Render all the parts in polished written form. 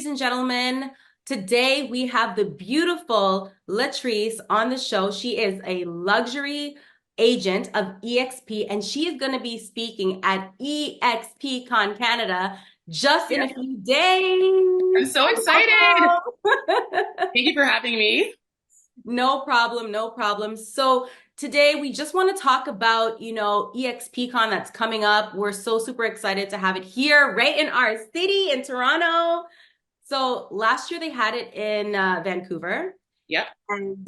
ladies and gentlemen. Today we have the beautiful Latrice on the show. She is a luxury agent of EXP, and she is going to be speaking at EXPCon Canada just in Yeah, a few I'm days. so excited. Thank you for having me. No problem, no problem. So today we just want to talk about, EXPCon that's coming up. We're so super excited to have it here, right in our city in Toronto. So last year they had it in Vancouver, Yep, and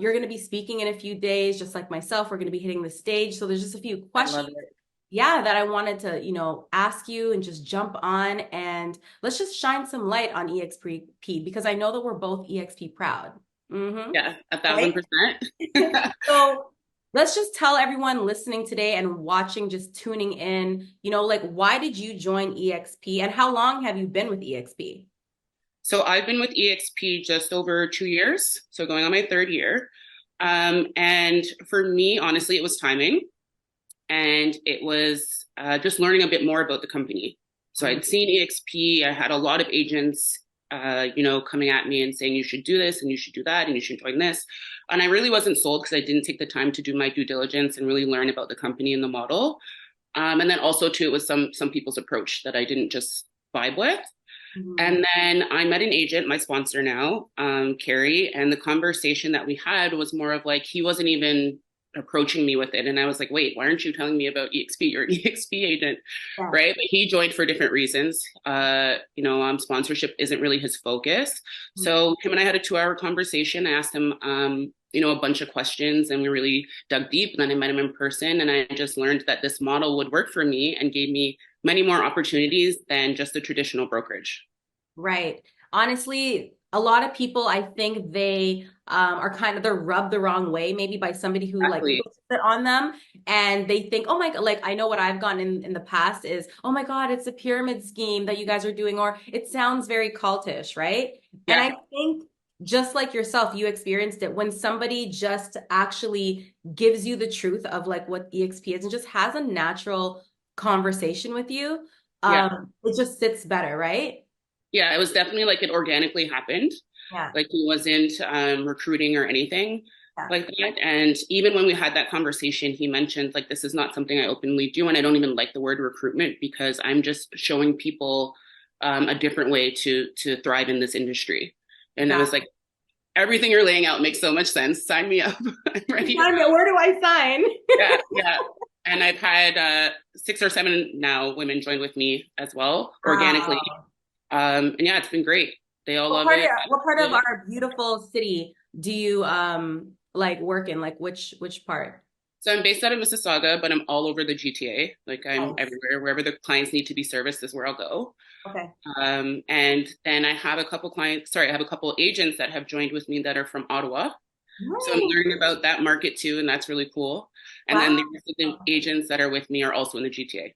you're going to be speaking in a few days, just like myself. We're going to be hitting the stage. So there's just a few I questions, love it. yeah, that I wanted to, ask you and just jump on and let's just shine some light on EXP because I know that we're both EXP proud. Mm-hmm. Yeah, a thousand Right? percent. So let's just tell everyone listening today and watching, just tuning in, like why did you join EXP and how long have you been with EXP? So I've been with EXP just over 2 years, so going on my third year. And for me, honestly, it was timing and it was just learning a bit more about the company. So I'd seen EXP, I had a lot of agents, coming at me and saying, you should do this and you should do that and you should join this. And I really wasn't sold because I didn't take the time to do my due diligence and really learn about the company and the model. And then also too, it was some people's approach that I didn't just vibe with. Mhm. And then I met an agent, my sponsor now, Carrie, and the conversation that we had was more of like he wasn't even approaching me with it. And I was like, wait, why aren't you telling me about EXP? You're an EXP agent, Yeah. right? But he joined for different reasons. Sponsorship isn't really his focus. So him and I had a 2 hour conversation. I asked him, a bunch of questions and we really dug deep. And then I met him in person and I just learned that this model would work for me and gave me many more opportunities than just a traditional brokerage. Right. Honestly, a lot of people, I think they are kind of they're rubbed the wrong way, maybe by somebody who like Exactly. puts it on them, and they think, oh my God, like I know what I've gotten in the past is, oh my God, it's a pyramid scheme that you guys are doing, or it sounds very cultish, right? And Yeah. I think just like yourself, you experienced it when somebody just actually gives you the truth of like what EXP is and just has a natural conversation with you, Yeah. it just sits better, right? Yeah. It was definitely like it organically happened. Yeah. Like he wasn't recruiting or anything Yeah. like that. And even when we had that conversation, he mentioned like this is not something I openly do, and I don't even like the word recruitment because I'm just showing people a different way to thrive in this industry. And I was like, Exactly. everything you're laying out makes so much sense. Sign me up. I'm ready. Where do I sign? Yeah, yeah. And I've had 6 or 7 now women join with me as well organically. Wow. And yeah, it's been great. They all love it. What part of Yeah. our beautiful city do you like work in? Like which part? So I'm based out of Mississauga, but I'm all over the GTA. Like I'm Nice. everywhere. Wherever the clients need to be serviced is where I'll go. Okay. And then I have a couple clients, sorry, I have a couple agents that have joined with me that are from Ottawa. So I'm Nice. learning about that market too, and that's really cool. And then Wow. the rest of the agents that are with me are also in the GTA.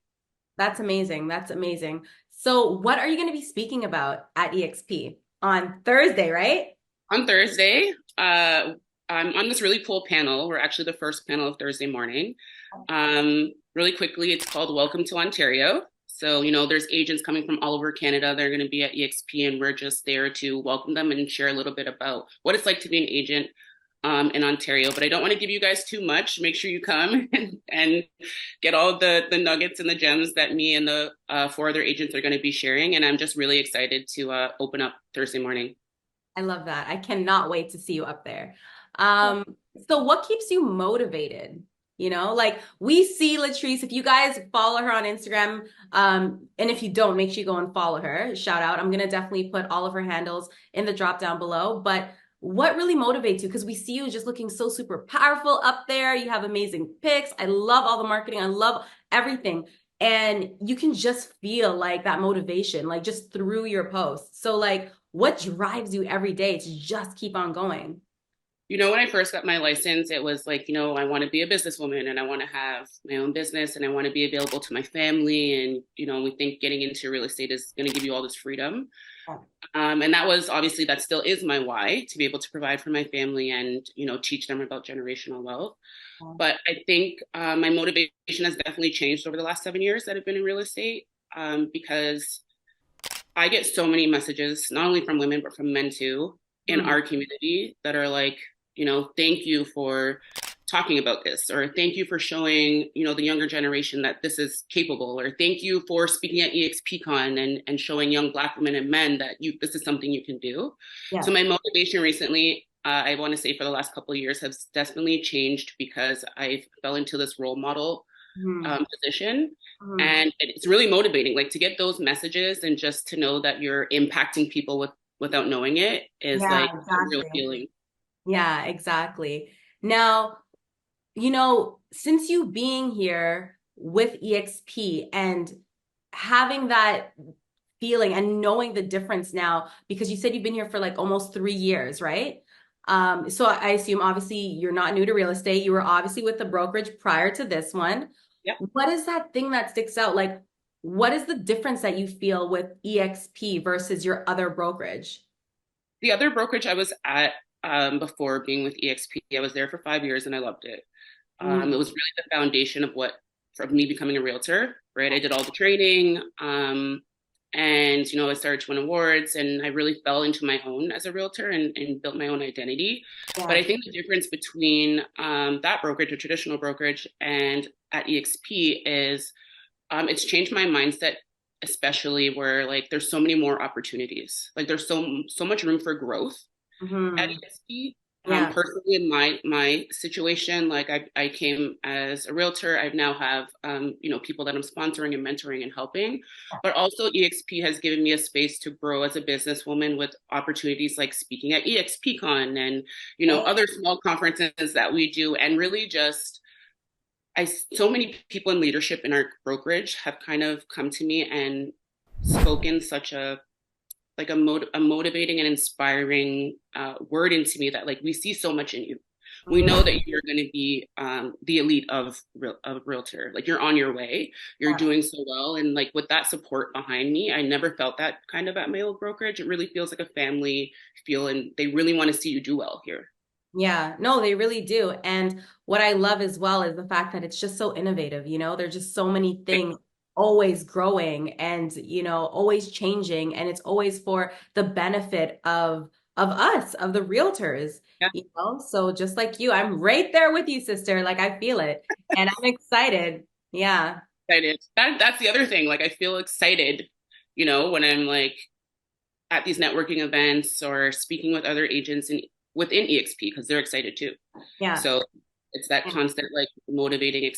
That's amazing. That's amazing. So what are you going to be speaking about at EXP on Thursday, right? On Thursday, I'm on this really cool panel. We're actually the first panel of Thursday morning. Really quickly, it's called Welcome to Ontario. So, there's agents coming from all over Canada. They're going to be at EXP, and we're just there to welcome them and share a little bit about what it's like to be an agent in Ontario. But I don't want to give you guys too much. Make sure you come and get all the nuggets and the gems that me and the 4 other agents are going to be sharing. And I'm just really excited to open up Thursday morning. I love that. I cannot wait to see you up there. Um, so what keeps you motivated? Like we see Latrice, if you guys follow her on Instagram, and if you don't, make sure you go and follow her. Shout out. I'm gonna definitely put all of her handles in the drop down below. But what really motivates you? Because we see you just looking so super powerful up there. You have amazing pics. I love all the marketing. I love everything. And you can just feel like that motivation, like just through your posts. So like what drives you every day to just keep on going? When I first got my license, it was like, I want to be a businesswoman and I want to have my own business and I want to be available to my family. And, we think getting into real estate is going to give you all this freedom. And that was obviously, that still is my why to be able to provide for my family and, teach them about generational wealth. But I think my motivation has definitely changed over the last 7 years that I've been in real estate because I get so many messages, not only from women, but from men too, in Mhm. our community that are like, thank you for talking about this, or thank you for showing, the younger generation that this is capable, or thank you for speaking at EXPCON and showing young Black women and men that this is something you can do. So Yeah. my motivation recently, I want to say for the last couple of years, has definitely changed because I fell into this role model Mhm. position. Mhm. And it's really motivating, like to get those messages and just to know that you're impacting people without knowing it is Yeah, like a real exactly. feeling. Yeah, exactly. Now, since you being here with EXP and having that feeling and knowing the difference now, because you said you've been here for like almost 3 years, right? So I assume obviously you're not new to real estate. You were obviously with the brokerage prior to this one. Yep. What is that thing that sticks out? Like, what is the difference that you feel with EXP versus your other brokerage? The other brokerage I was at before being with EXP, I was there for 5 years and I loved it. It Mm, was really the foundation of what for me becoming a realtor, right? I did all the training, and I started to win awards, and I really fell into my own as a realtor and built my own identity. But yeah. I think the difference between that brokerage, a traditional brokerage, and at EXP is it's changed my mindset, especially where like there's so many more opportunities. Like there's so much room for growth at Hmm. EXP. Yeah. Personally, in my situation, like I came as a realtor. I now have people that I'm sponsoring and mentoring and helping, but also EXP has given me a space to grow as a businesswoman with opportunities like speaking at EXPCon and other small conferences that we do, and really just so many people in leadership in our brokerage have kind of come to me and spoken such a motivating and inspiring word into me that like we see so much in you. We know Mhm. that you're going to be the elite of realtor. Like you're on your way. You're Yeah. doing so well, and like with that support behind me, I never felt that kind of at my old brokerage. It really feels like a family feel, and they really want to see you do well here. Yeah, no, they really do. And what I love as well is the fact that it's just so innovative, there's just so many things always growing and, always changing. And it's always for the benefit of us, of the realtors, Yeah, So just like you, I'm right there with you, sister. Like I feel it. And I'm excited. Yeah. excited. That's the other thing. Like I feel excited, when I'm like at these networking events or speaking with other agents within EXP because they're excited too. Yeah. So it's that constant like motivating,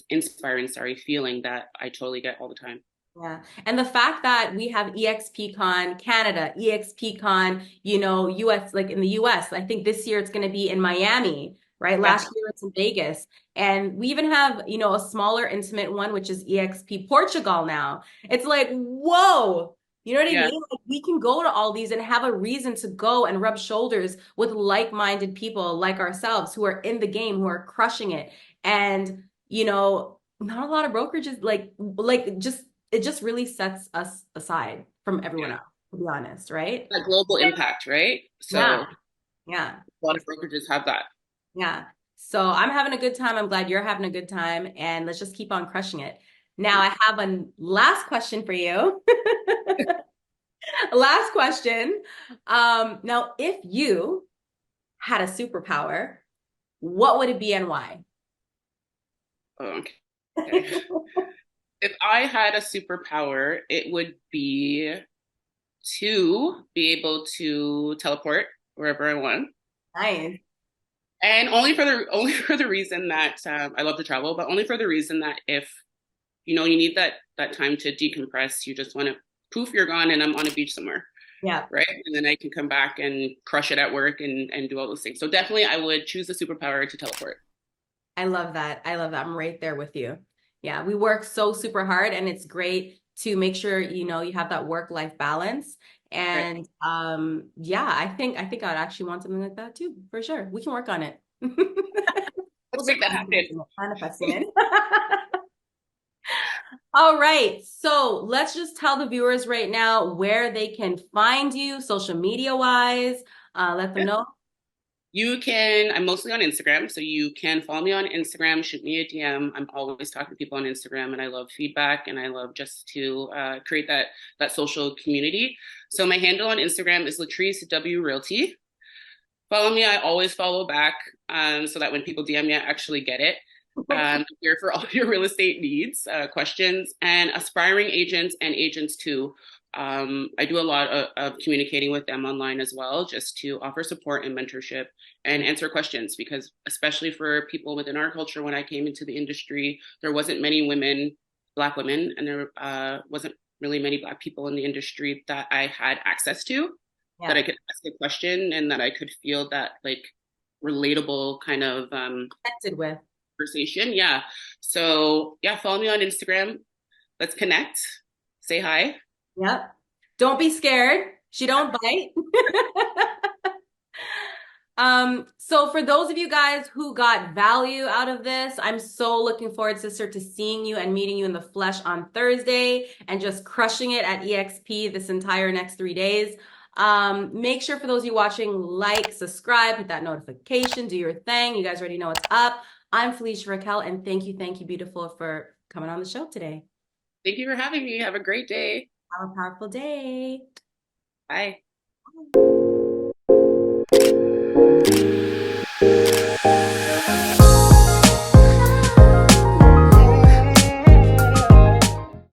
inspiring, sorry, feeling that I totally get all the time. Yeah. And the fact that we have EXPCon Canada, EXPCon, US, like in the US, I think this year it's going to be in Miami, right? Yeah, Last year it's in Vegas. And we even have, a smaller intimate one, which is EXP Portugal now. It's like, whoa, you know what I yeah, mean? Like we can go to all these and have a reason to go and rub shoulders with like-minded people like ourselves who are in the game, who are crushing it. And, not a lot of brokerages like just it just really sets us aside from everyone yeah. else, to be honest, right? That global impact, right? Yeah, So yeah, a lot of brokerages have that. yeah. So I'm having a good time. I'm glad you're having a good time, and let's just keep on crushing it. Now, I have a last question for you. Last question. Now, if you had a superpower, what would it be and why? Oh, okay. If I had a superpower, it would be to be able to teleport wherever I want. Nice. And only for the reason that I love to travel, but only for the reason that if you need that time to decompress, you just want to poof, you're gone, and I'm on a beach somewhere, Yeah, right? And then I can come back and crush it at work and do all those things. So definitely, I would choose the superpower to teleport. I love that. I love that. I'm right there with you. Yeah, we work so super hard and it's great to make sure you have that work-life balance. Right? And yeah, I think I'd actually want something like that too, for sure. We can work on it. Let's We'll be make that happen. manifesting it. All right. So let's just tell the viewers right now where they can find you social media wise. Let them know. I'm mostly on Instagram, so you can follow me on Instagram, shoot me a DM. I'm always talking to people on Instagram, and I love feedback, and I love just to create that social community. So my handle on Instagram is Latrice W Realty. Follow me. I always follow back, so that when people DM me, I actually get it. I'm here for all your real estate needs, questions, and aspiring agents and agents too. I do a lot of communicating with them online as well, just to offer support and mentorship and answer questions. Because especially for people within our culture, when I came into the industry, there wasn't many women, Black women, and there wasn't really many Black people in the industry that I had access to, that Yeah, I could ask a question and that I could feel that like relatable kind of connected with. conversation. Yeah. So yeah, follow me on Instagram. Let's connect. Say hi. Yep. Don't be scared. She don't bite. So for those of you guys who got value out of this, I'm so looking forward, sister, to seeing you and meeting you in the flesh on Thursday and just crushing it at EXP this entire next 3 days. Make sure for those of you watching, like, subscribe, hit that notification, do your thing. You guys already know what's up. I'm Falesha Raquel, and thank you, beautiful, for coming on the show today. Thank you for having me. Have a great day. Have a powerful day. Bye.